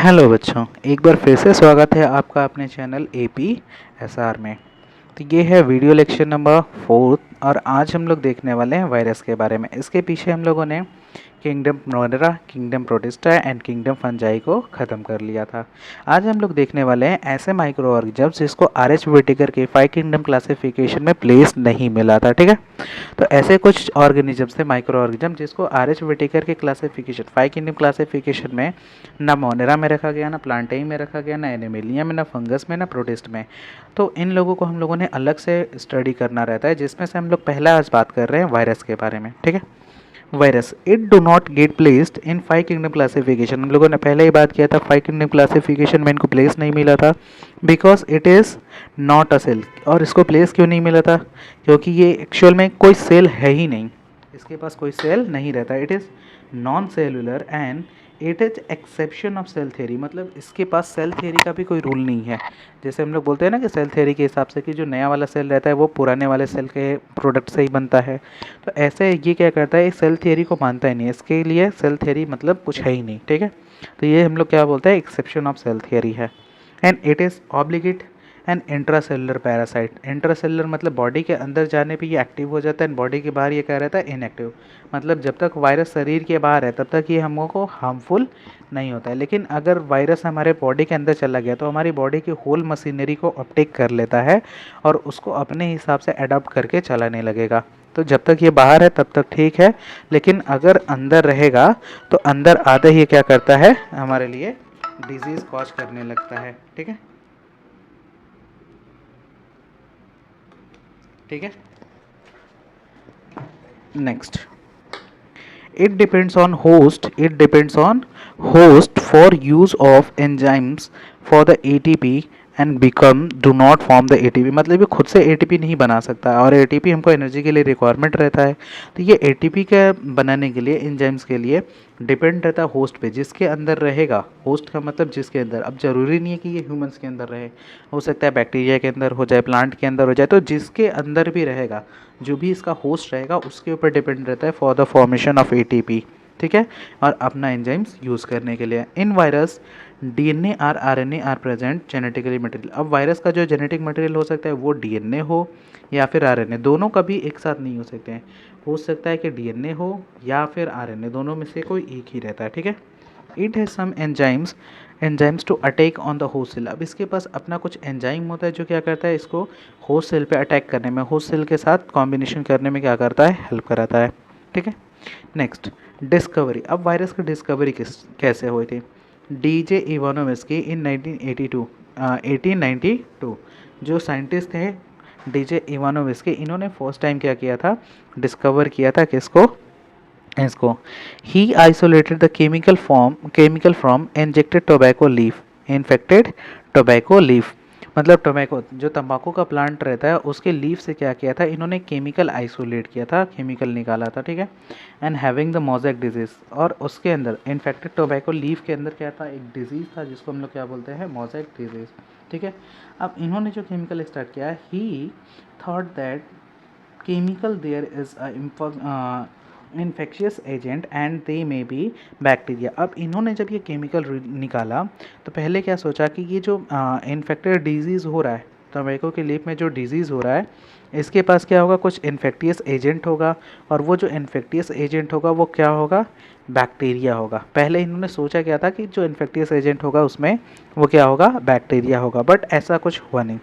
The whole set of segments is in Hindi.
हेलो बच्चों, एक बार फिर से स्वागत है आपका अपने चैनल APSR में। तो ये है वीडियो लेक्चर नंबर 4 और आज हम लोग देखने वाले हैं वायरस के बारे में। इसके पीछे हम लोगों ने kingdom Monera, kingdom protista and kingdom fungi को ख़त्म कर लिया था। आज हम लोग देखने वाले हैं ऐसे माइक्रो ऑर्गेनिजम्स जिसको RH व्हिटेकर के 5 किंगडम क्लासिफिकेशन में प्लेस नहीं मिला था। ठीक है, तो ऐसे कुछ ऑर्गेनिजम्स थे, माइक्रो ऑर्गेनिज्म, जिसको RH व्हिटेकर के क्लासिफिकेशन 5 किंगडम क्लासिफिकेशन में ना मोनेरा में रखा गया, ना प्लांटाई में रखा गया, ना एनिमेलिया में, ना फंगस में, ना प्रोटिस्ट में। तो इन लोगों को हम लोगों ने अलग से स्टडी करना रहता है, जिसमें से हम लोग पहला आज बात कर रहे हैं वायरस के बारे में। ठीक है, virus it do not get placed in 5 kingdom classification. हम लोगों ने पहले ही बात किया था, 5 किंगडम क्लासिफिकेशन में इनको प्लेस नहीं मिला था because it is not a cell. और इसको प्लेस क्यों नहीं मिला था? क्योंकि ये एक्चुअल में कोई सेल है ही नहीं, इसके पास कोई सेल नहीं रहता। It is non cellular and it is exception of cell theory, मतलब इसके पास सेल थ्योरी का भी कोई रूल नहीं है। जैसे हम लोग बोलते हैं ना कि सेल थ्योरी के हिसाब से कि जो नया वाला सेल रहता है वो पुराने वाले सेल के प्रोडक्ट से ही बनता है, तो ऐसे ये क्या करता है, सेल थ्योरी को मानता ही नहीं, इसके लिए सेल थ्योरी मतलब कुछ है ही नहीं। ठीक है, तो ये हम लोग क्या बोलते हैं, एक्सेप्शन ऑफ सेल थ्योरी है। And it is obligate and intracellular parasite. Intracellular मतलब बॉडी के अंदर जाने पे ये एक्टिव हो जाता है एंड बॉडी के बाहर ये क्या रहता है, इनएक्टिव। मतलब जब तक वायरस शरीर के बाहर है तब तक ये हमको हार्मफुल नहीं होता है, लेकिन अगर वायरस हमारे बॉडी के अंदर चला गया तो हमारी बॉडी की होल मशीनरी को अपटेक कर लेता है और उसको अपने हिसाब से अडॉप्ट करके चलाने लगेगा। तो जब तक ये बाहर है तब तक ठीक है, लेकिन अगर अंदर रहेगा तो अंदर आते ही क्या करता है, हमारे लिए डिजीज कॉज करने लगता है। ठीक है, ठीक है। Next, it depends on host for use of enzymes for the ATP and become do not form the ATP। मतलब ये खुद से ATP नहीं बना सकता और ATP हमको एनर्जी के लिए रिक्वायरमेंट रहता है। तो ये ATP के बनाने के लिए, एंजाइम्स के लिए डिपेंड रहता है होस्ट पे, जिसके अंदर रहेगा। होस्ट का मतलब जिसके अंदर, अब जरूरी नहीं है कि ये ह्यूमंस के अंदर रहे, हो सकता है बैक्टीरिया के अंदर हो जाए, प्लांट के अंदर हो जाए, तो जिसके अंदर भी रहेगा, जो भी इसका होस्ट रहेगा उसके ऊपर डिपेंड रहता है for the formation of ATP। ठीक है, और अपना एंजाइम्स यूज़ करने के लिए। इन वायरस DNA और RNA are present genetically material. अब वायरस का जो जेनेटिक मटेरियल हो सकता है वो DNA हो या फिर RNA, दोनों कभी एक साथ नहीं हो सकते हैं। हो सकता है कि DNA हो या फिर RNA, दोनों में से कोई एक ही रहता है। ठीक है, it has some enzymes to attack on the host cell. अब इसके पास अपना कुछ एंजाइम होता है जो क्या करता है, इसको होस्ट सेल पे अटैक करने में, होस्ट सेल के साथ कॉम्बिनेशन करने में क्या करता है, हेल्प कराता है। ठीक है, नेक्स्ट, डिस्कवरी। अब वायरस की डिस्कवरी कैसे हुई थी? DJ इवानोव्स्की इन 1892 जो साइंटिस्ट थे DJ इवानोव्स्की, इन्होंने फर्स्ट टाइम क्या किया था, डिस्कवर किया था किसको, इसको। ही isolated the chemical from injected tobacco leaf, infected tobacco leaf. मतलब टोबैको जो तंबाकू का प्लांट रहता है उसके लीफ से क्या किया था, इन्होंने केमिकल आइसोलेट किया था, केमिकल निकाला था। ठीक है, and having the mosaic disease, और उसके अंदर इन्फेक्टेड टोबैको लीफ के अंदर क्या था, एक डिजीज़ था जिसको हम लोग क्या बोलते हैं, मोज़ेक डिजीज़। ठीक है, अब इन्होंने जो केमिकल स्टार्ट किया, ही thought that chemical there is a infectious agent and they may be bacteria. अब इन्होंने जब ये केमिकल निकाला तो पहले क्या सोचा कि ये जो इन्फेक्टेड डिजीज़ हो रहा है, टोबैको के लीफ में जो डिजीज़ हो रहा है, इसके पास क्या होगा, कुछ इन्फेक्टियस एजेंट होगा, और वो जो इन्फेक्टियस एजेंट होगा वो क्या होगा, बैक्टीरिया होगा। पहले इन्होंने सोचा क्या था कि जो इन्फेक्टियस एजेंट होगा उसमें वो क्या होगा, बैक्टीरिया होगा, बट ऐसा कुछ हुआ नहीं।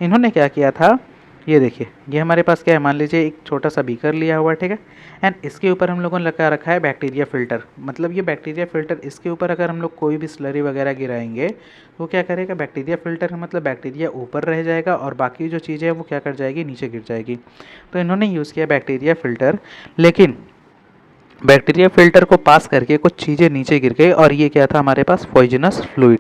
इन्होंने क्या किया था, ये देखिए, ये हमारे पास क्या है, मान लीजिए एक छोटा सा बीकर लिया हुआ है। ठीक है, एंड इसके ऊपर हम लोगों ने लगा रखा है बैक्टीरिया फ़िल्टर। मतलब ये बैक्टीरिया फ़िल्टर, इसके ऊपर अगर हम लोग कोई भी स्लरी वगैरह गिराएंगे तो क्या करेगा, बैक्टीरिया फ़िल्टर का मतलब बैक्टीरिया ऊपर रह जाएगा और बाकी जो चीज़ें हैं वो क्या कर जाएगी, नीचे गिर जाएगी। तो इन्होंने यूज़ किया बैक्टीरिया फ़िल्टर, लेकिन बैक्टीरिया फ़िल्टर को पास करके कुछ चीज़ें नीचे गिर गई और ये क्या था, हमारे पास पॉइजनस फ्लूइड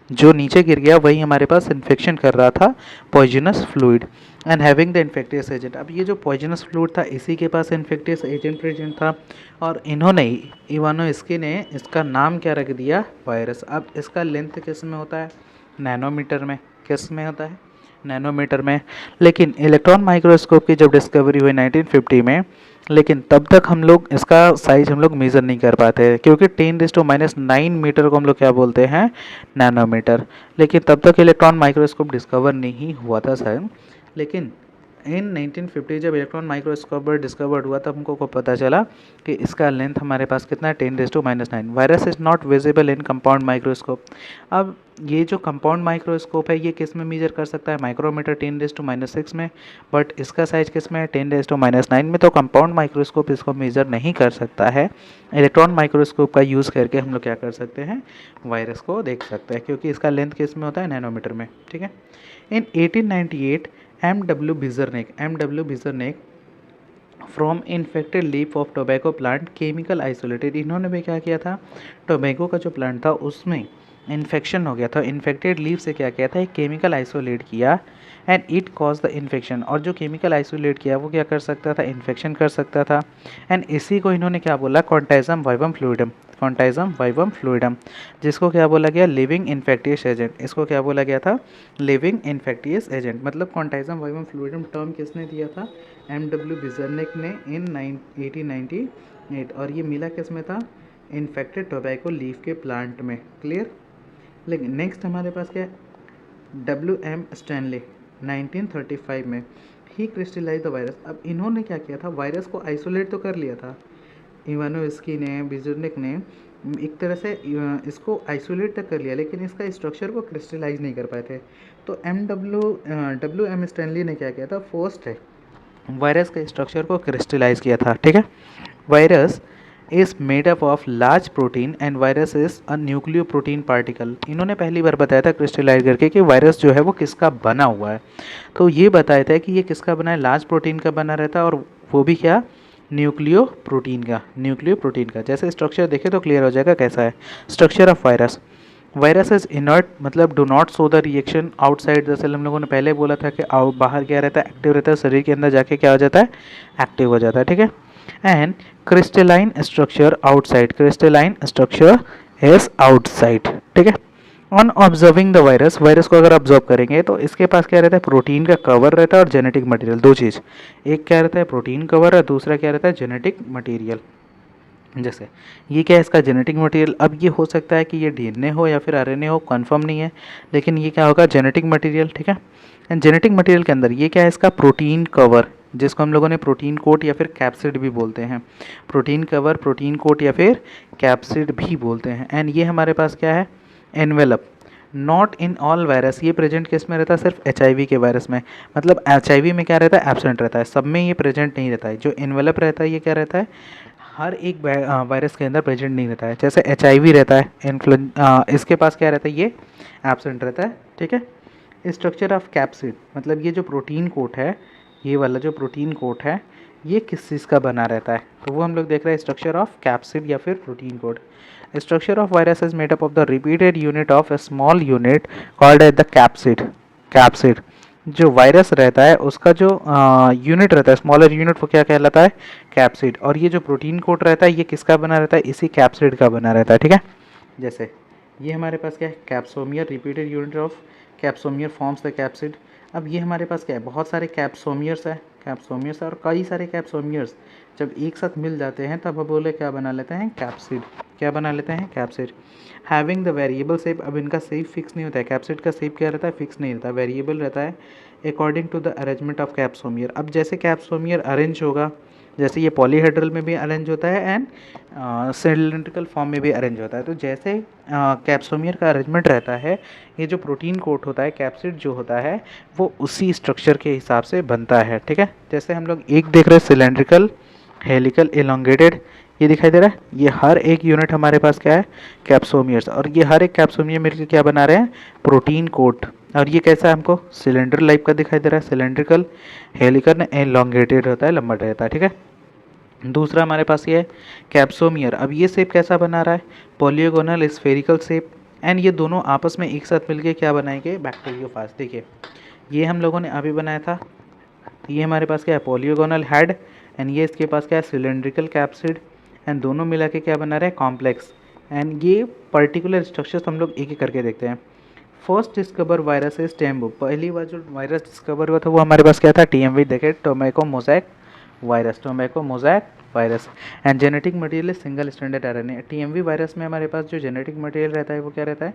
जो नीचे गिर गया वही हमारे पास इन्फेक्शन कर रहा था, poisonous fluid and having the infectious agent. अब ये जो पॉइजनस फ्लूइड था इसी के पास इन्फेक्टियस एजेंट प्रेजेंट था, और इन्होंने इवानोव्स्की ने इसका नाम क्या रख दिया, वायरस। अब इसका लेंथ किस में होता है, नैनोमीटर में। किस में होता है, नैनोमीटर में। लेकिन इलेक्ट्रॉन माइक्रोस्कोप की जब डिस्कवरी हुई 1950 में, लेकिन तब तक हम लोग इसका साइज हम लोग मेज़र नहीं कर पाते क्योंकि 10⁻⁹ मीटर को हम लोग क्या बोलते हैं, नैनोमीटर। लेकिन तब तक इलेक्ट्रॉन माइक्रोस्कोप डिस्कवर नहीं हुआ था शायद। लेकिन इन 1950 जब इलेक्ट्रॉन माइक्रोस्कोप डिस्कवर्ड हुआ तब हमको को पता चला कि इसका लेंथ हमारे पास कितना है, 10⁻⁹ virus is not visible in compound microscope. अब ये जो कंपाउंड माइक्रोस्कोप है ये किस में मेजर कर सकता है, माइक्रोमीटर 10⁻⁶ में, बट इसका साइज किस में है, 10⁻⁹ में। तो कंपाउंड माइक्रोस्कोप इसको मेजर नहीं कर सकता है। इलेक्ट्रॉन माइक्रोस्कोप का यूज़ करके हम लोग क्या कर सकते हैं, वायरस को देख सकते हैं, क्योंकि इसका लेंथ किस में होता है, नैनोमीटर में। ठीक है। In 1898 M.W. Beijerinck from infected leaf of tobacco plant chemical isolated. इन्होंने भी क्या किया था, टोबैको का जो प्लांट था उसमें इन्फेक्शन हो गया था, इन्फेक्टेड लीफ से क्या किया था, एक केमिकल आइसोलेट किया and it cause the infection. और जो केमिकल आइसोलेट किया वो क्या कर सकता था, इन्फेक्शन कर सकता था। एंड इसी को इन्होंने क्या बोला, क्वांटाइजम वाइवम फ्लूइडम, क्वांटाइजम वाइवम फ्लूइडम, जिसको क्या बोला गया, लिविंग इन्फेक्टियस एजेंट। इसको क्या बोला गया था, लिविंग इन्फेक्टियस एजेंट। मतलब क्वांटाइजम वाइवम फ्लूइडम टर्म किसने दिया था, M.W. बिजरनिक ने इन 1898। और ये मिला किस में था, इन्फेक्टेड टोबैको लीफ के प्लांट में। क्लियर। लेकिन नेक्स्ट हमारे पास क्या है, W.M. स्टैनली 1935 में ही क्रिस्टलाइज द वायरस। अब इन्होंने क्या किया था, वायरस को आइसोलेट तो कर लिया था, इवानोव्स्की ने, बिजरनिक ने एक तरह से इसको आइसोलेट तक कर लिया, लेकिन इसका स्ट्रक्चर को क्रिस्टलाइज नहीं कर पाए थे। तो W.M. स्टैनली ने क्या किया था, फर्स्ट है वायरस के स्ट्रक्चर को क्रिस्टलाइज किया था। ठीक है। Virus is made up of large protein and virus is a nucleo protein particle. इन्होंने पहली बार बताया था क्रिस्टलाइज करके कि वायरस जो है वो किसका बना हुआ है। तो ये बताया था कि ये किसका बना है, लार्ज प्रोटीन का बना रहता है, और वो भी क्या, न्यूक्लियो प्रोटीन का, न्यूक्लियो प्रोटीन का। जैसे स्ट्रक्चर देखे तो क्लियर हो जाएगा कैसा है structure of virus. Virus is inert, मतलब do not show the reaction outside the cell. हम लोगों ने पहले बोला था कि बाहर क्या रहता है, एक्टिव रहता है, शरीर के अंदर जाके क्या हो जाता है, एक्टिव हो जाता है। ठीक है। And crystalline structure outside, crystalline structure is outside. ठीक है। On observing the virus, virus को अगर ऑब्जर्व करेंगे तो इसके पास क्या रहता है, प्रोटीन का कवर रहता है और जेनेटिक मटेरियल, दो चीज़। एक क्या रहता है, प्रोटीन कवर, और दूसरा क्या रहता है, जेनेटिक मटेरियल। जैसे ये क्या है, इसका जेनेटिक मटेरियल। अब ये हो सकता है कि ये DNA हो या फिर RNA हो, कंफर्म नहीं है, लेकिन ये क्या होगा, जेनेटिक मटेरियल। ठीक है। एंड जेनेटिक मटेरियल के अंदर ये क्या है, इसका प्रोटीन कवर, जिसको हम लोगों ने प्रोटीन कोट या फिर कैप्सिड भी बोलते हैं। प्रोटीन कवर, प्रोटीन कोट या फिर कैप्सिड भी बोलते हैं। एंड ये हमारे पास क्या है, envelope. Not in all virus, ये प्रेजेंट किस में रहता है, सिर्फ HIV के वायरस में। मतलब HIV में क्या रहता है, एब्सेंट रहता है, सब में ये प्रेजेंट नहीं रहता है। जो एनवेलप रहता है ये क्या रहता है, हर एक वायरस के अंदर प्रेजेंट नहीं रहता है। जैसे HIV रहता है, इसके पास क्या रहता है, ये एब्सेंट रहता है। ठीक है। स्ट्रक्चर ऑफ कैप्सिड, मतलब ये जो प्रोटीन कोट है, ये वाला जो प्रोटीन कोट है ये किस चीज़ का बना रहता है, तो वो हम लोग देख रहे हैं, स्ट्रक्चर ऑफ कैप्सिड या फिर protein coat. Structure of virus is made up of the repeated unit of a small unit called as the capsid. Capsid, जो वायरस रहता है उसका जो यूनिट रहता है, स्मॉलर यूनिट, वो क्या कहलाता है, कैप्सिड। और ये जो प्रोटीन कोट रहता है ये किसका बना रहता है, इसी कैप्सिड का बना रहता है। ठीक है। जैसे ये हमारे पास क्या है, capsomere, repeated unit of capsomere forms the capsid. अब ये हमारे पास क्या है, बहुत सारे कैप्सोमियर्स है, कैप्सोमियर्स और कई सारे कैप्सोमियर्स जब एक साथ मिल जाते हैं तब हम बोले क्या बना लेते हैं, कैप्सिड। क्या बना लेते हैं, capsid. Having the variable shape, अब इनका शेप फिक्स नहीं होता है, कैप्सिड का शेप क्या रहता है, फिक्स नहीं रहता, वेरिएबल रहता है according to the arrangement of capsomere. अब जैसे कैप्सोमियर अरेंज होगा, जैसे ये पॉलीहेड्रल में भी अरेंज होता है एंड सिलिंड्रिकल फॉर्म में भी अरेंज होता है। तो जैसे कैप्सोमियर का अरेंजमेंट रहता है, ये जो प्रोटीन कोट होता है, कैप्सिड जो होता है, वो उसी स्ट्रक्चर के हिसाब से बनता है। ठीक है। जैसे हम लोग एक देख रहे हैं, सिलेंड्रिकल, हेलिकल, एलोंगेटेड, ये दिखाई दे रहा है। ये हर एक यूनिट हमारे पास क्या है, कैप्सोमियर्स, और ये हर एक कैप्सोमियर मिलकर क्या बना रहे हैं, प्रोटीन कोट। और ये कैसा है, हमको सिलेंडर लाइप का दिखाई दे रहा है, सिलेंड्रिकल, हेलिकल, एलोंगेटेड होता है, लंबा रहता है। ठीक है। दूसरा हमारे पास ये है कैप्सोमियर। अब ये शेप कैसा बना रहा है, पॉलीगोनल स्फेरिकल शेप। एंड ये दोनों आपस में एक साथ मिलके क्या बनाएंगे, बैक्टीरियोफाज। देखिए ये हम लोगों ने अभी बनाया था, ये हमारे पास क्या है, पॉलीगोनल हेड, एंड ये इसके पास क्या है, सिलेंड्रिकल कैप्सिड, एंड दोनों मिला के क्या बना रहे हैं, कॉम्प्लेक्स। एंड ये पर्टिकुलर स्ट्रक्चर्स हम लोग एक एक करके देखते हैं। फर्स्ट डिस्कवर वायरस इज टेम्बो, पहली बार जो वायरस डिस्कवर हुआ था वो हमारे पास क्या था, TMV, देखे tobacco mosaic virus, tobacco mosaic virus. And genetic material single stranded RNA. TMV virus में हमारे पास जो जेनेटिक मटेरियल रहता है वो क्या रहता है,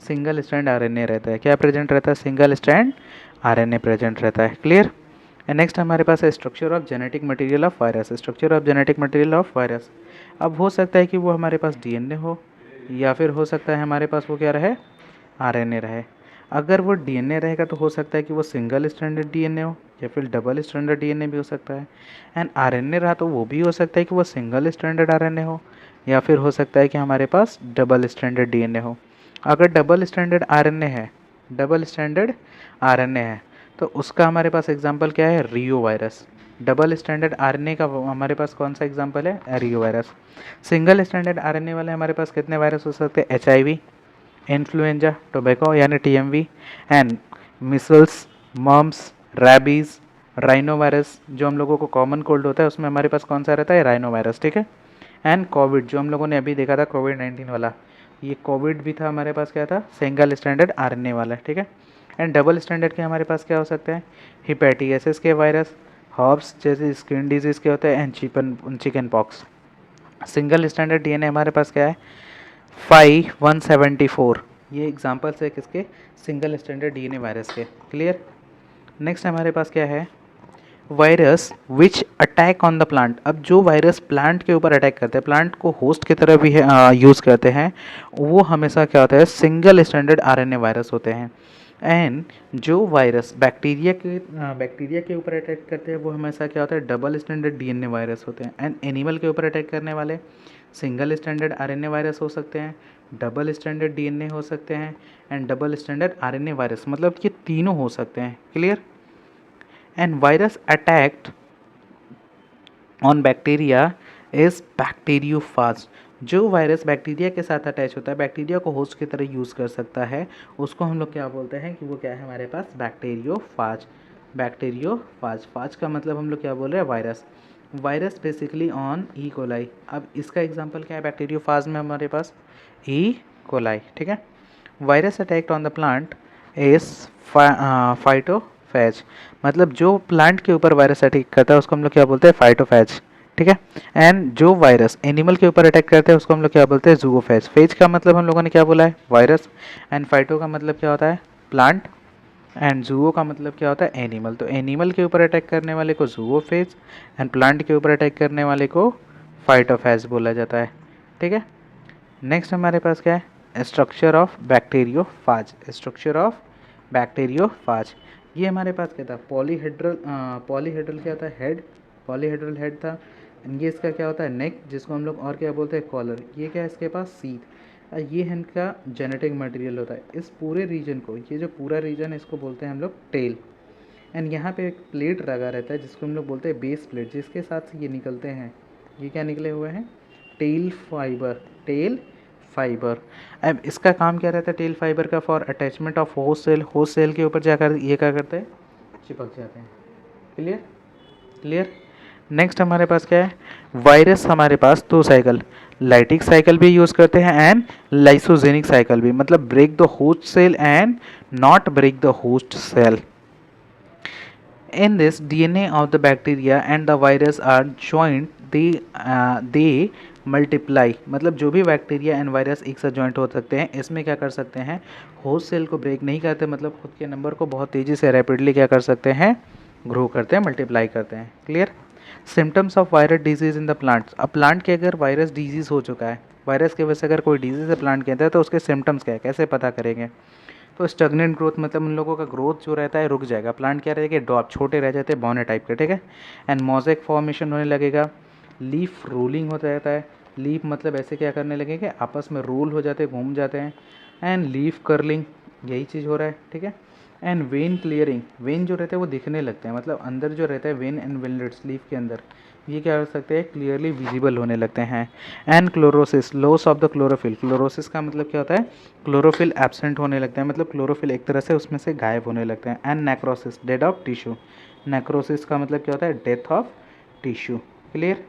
सिंगल स्ट्रैंड आरएनए रहता है। क्या प्रेजेंट रहता है, सिंगल स्ट्रैंड आरएनए प्रेजेंट रहता है। क्लियर। एंड नेक्स्ट हमारे पास है structure of genetic material of virus. Structure of genetic material of virus, अब हो सकता है कि वो हमारे पास डीएनए हो, या फिर हो सकता है हमारे पास वो क्या रहे, आरएनए रहे। अगर वो डीएनए रहेगा तो हो सकता है कि वो सिंगल स्ट्रैंडेड डीएनए हो, या फिर डबल स्ट्रैंडेड डीएनए भी हो सकता है। एंड आरएनए रहा तो वो भी हो सकता है कि वो सिंगल स्ट्रैंडेड आरएनए हो, या फिर हो सकता है कि हमारे पास डबल स्ट्रैंडेड डीएनए हो। अगर डबल स्ट्रैंडेड आरएनए है, डबल स्ट्रैंडेड आरएनए है, तो उसका हमारे पास एग्जाम्पल क्या है, reovirus. Double standard RNA का हमारे पास कौन सा एग्जांपल है, reovirus. Single standard RNA वाले हमारे पास कितने वायरस हो सकते हैं, एचआईवी, इन्फ्लुएंजा, टोबैको यानी TMV, and measles, mumps, rabies, rhinovirus. जो हम लोगों को कॉमन कोल्ड होता है उसमें हमारे पास कौन सा रहता है, राइनो वायरस, ठीक है। एंड कोविड, जो हम लोगों ने अभी देखा था कोविड-19 वाला, ये कोविड भी था हमारे पास, क्या था, सिंगल स्टैंडर्ड आरएनए वाला, ठीक है। एंड डबल स्टैंडर्ड के हमारे पास क्या हो सकते हैं, हिपेटाइटिस के वायरस, हर्ब्स जैसे स्किन डिजीज़ के होते हैं, and chicken pox. Single standard DNA हमारे पास क्या है, 5174। ये एग्जांपल्स है किसके, सिंगल स्टैंडर्ड डीएनए वायरस के। क्लियर। नेक्स्ट हमारे पास क्या है, virus which attack on the plant. अब जो वायरस प्लांट के ऊपर अटैक करते हैं, प्लांट को होस्ट की तरह भी यूज़ करते हैं, वो हमेशा क्या होता है, सिंगल स्टैंडर्ड आरएनए वायरस होते हैं। एंड जो वायरस बैक्टीरिया के ऊपर अटैक करते हैं वो हमेशा क्या होता है, डबल स्टैंडर्ड डीएनए वायरस होते हैं। एंड एनिमल के ऊपर अटैक करने वाले सिंगल स्टैंडर्ड आरएनए वायरस हो सकते हैं, डबल स्टैंडर्ड डीएनए हो सकते हैं, and double standard RNA virus, मतलब ये तीनों हो सकते हैं। Clear. And virus attacked on bacteria is bacteriophage. जो वायरस बैक्टीरिया के साथ अटैच होता है, बैक्टीरिया को होस्ट की तरह यूज़ कर सकता है, उसको हम लोग क्या बोलते हैं कि वो क्या है हमारे पास, बैक्टीरियोफाज। बैक्टीरियोफाज, फाज का मतलब हम लोग क्या बोल रहे हैं, virus. Virus basically on E coli. अब इसका एग्जांपल क्या है बैक्टीरियोफाज में हमारे पास, ई कोलाई, ठीक है। Virus attacked on the plant is phytophage, मतलब जो प्लांट के ऊपर वायरस अटैक करता है उसको हम लोग क्या बोलते हैं, फाइटोफैज, ठीक है। एंड जो वायरस एनिमल के ऊपर अटैक करते हैं उसको हम लोग क्या बोलते हैं, जूओफेज। फेज का मतलब हम लोगों ने क्या बोला है, वायरस। एंड फाइटो का मतलब क्या होता है, प्लांट। एंड जूओ का मतलब क्या होता है, एनिमल। तो एनिमल के ऊपर अटैक करने वाले को जूओफेज, एंड प्लांट के ऊपर अटैक करने वाले को फाइटोफेज बोला जाता है, ठीक है। नेक्स्ट हमारे पास क्या है, structure of bacteriophage. Structure of bacteriophage, ये हमारे पास क्या था, पॉलीहेड्रल क्या था, हेड, पॉलीहेड्रल हेड था। ये इसका क्या होता है, नेक, जिसको हम लोग और क्या बोलते हैं, कॉलर। ये क्या है, इसके पास सीट। ये है इनका जेनेटिक मटेरियल होता है। इस पूरे रीजन को, ये जो पूरा रीजन है इसको बोलते हैं हम लोग टेल। एंड यहाँ पे एक प्लेट लगा रहता है जिसको हम लोग बोलते हैं बेस प्लेट, जिसके साथ से ये निकलते हैं। ये क्या निकले हुए हैं, टेल फाइबर, टेल फाइबर। अब इसका काम क्या रहता है टेल फाइबर का, for attachment of host cell. Host cell के ऊपर जाकर ये क्या करते हैं, चिपक जाते हैं। क्लियर। क्लियर। नेक्स्ट हमारे पास क्या है, वायरस हमारे पास दो साइकिल, लाइटिक साइकिल भी यूज़ करते हैं एंड लाइसोजेनिक साइकिल भी, मतलब break the host cell and not break the host cell. In this, DNA of the bacteria and the virus are joined. They multiply, मतलब जो भी बैक्टीरिया एंड वायरस एक साथ जॉइंट हो सकते हैं, इसमें क्या कर सकते हैं, होस्ट सेल को ब्रेक नहीं करते, मतलब खुद के नंबर को बहुत तेज़ी से रैपिडली क्या कर सकते हैं, ग्रो करते हैं, मल्टीप्लाई करते हैं। Clear. Symptoms of virus disease in the plants. अब प्लांट के अगर वायरस डिजीज़ हो चुका है, वायरस की वजह से अगर कोई डिजीज़ है प्लांट के अंदर, तो उसके सिम्टम्स क्या है, कैसे पता करेंगे। तो स्टगनेंट ग्रोथ, मतलब उन लोगों का ग्रोथ जो रहता है रुक जाएगा, प्लांट क्या रहेगा, ड्रॉप, छोटे रह जाते हैं, बौने टाइप के, ठीक है। एंड मोज़ेक फॉर्मेशन होने लगेगा, लीफ रोलिंग होता रहता है। लीफ मतलब ऐसे क्या करने लगेंगे, आपस में रोल हो जाते हैं, घूम जाते हैं। एंड लीफ कर्लिंग, यही चीज़ हो रहा है, ठीक है। एंड वेन क्लियरिंग, वेन जो रहते हैं वो दिखने लगते हैं, मतलब अंदर जो रहता है वेन एंड वेनलेट्स लीफ के अंदर, ये क्या कर सकते हैं, क्लियरली विजिबल होने लगते हैं। And chlorosis, loss of the chlorophyll. Chlorosis का मतलब क्या होता है, क्लोरोफिल एब्सेंट होने लगता है, मतलब क्लोरोफिल एक तरह से उसमें से गायब होने लगते हैं। And necrosis, death of tissue. Necrosis का मतलब क्या होता है, डेथ ऑफ टिश्यू। क्लियर।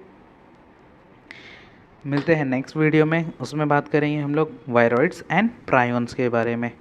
मिलते हैं नेक्स्ट वीडियो में, उसमें बात करेंगे हम लोग वायरॉइड्स एंड प्रायोन्स के बारे में।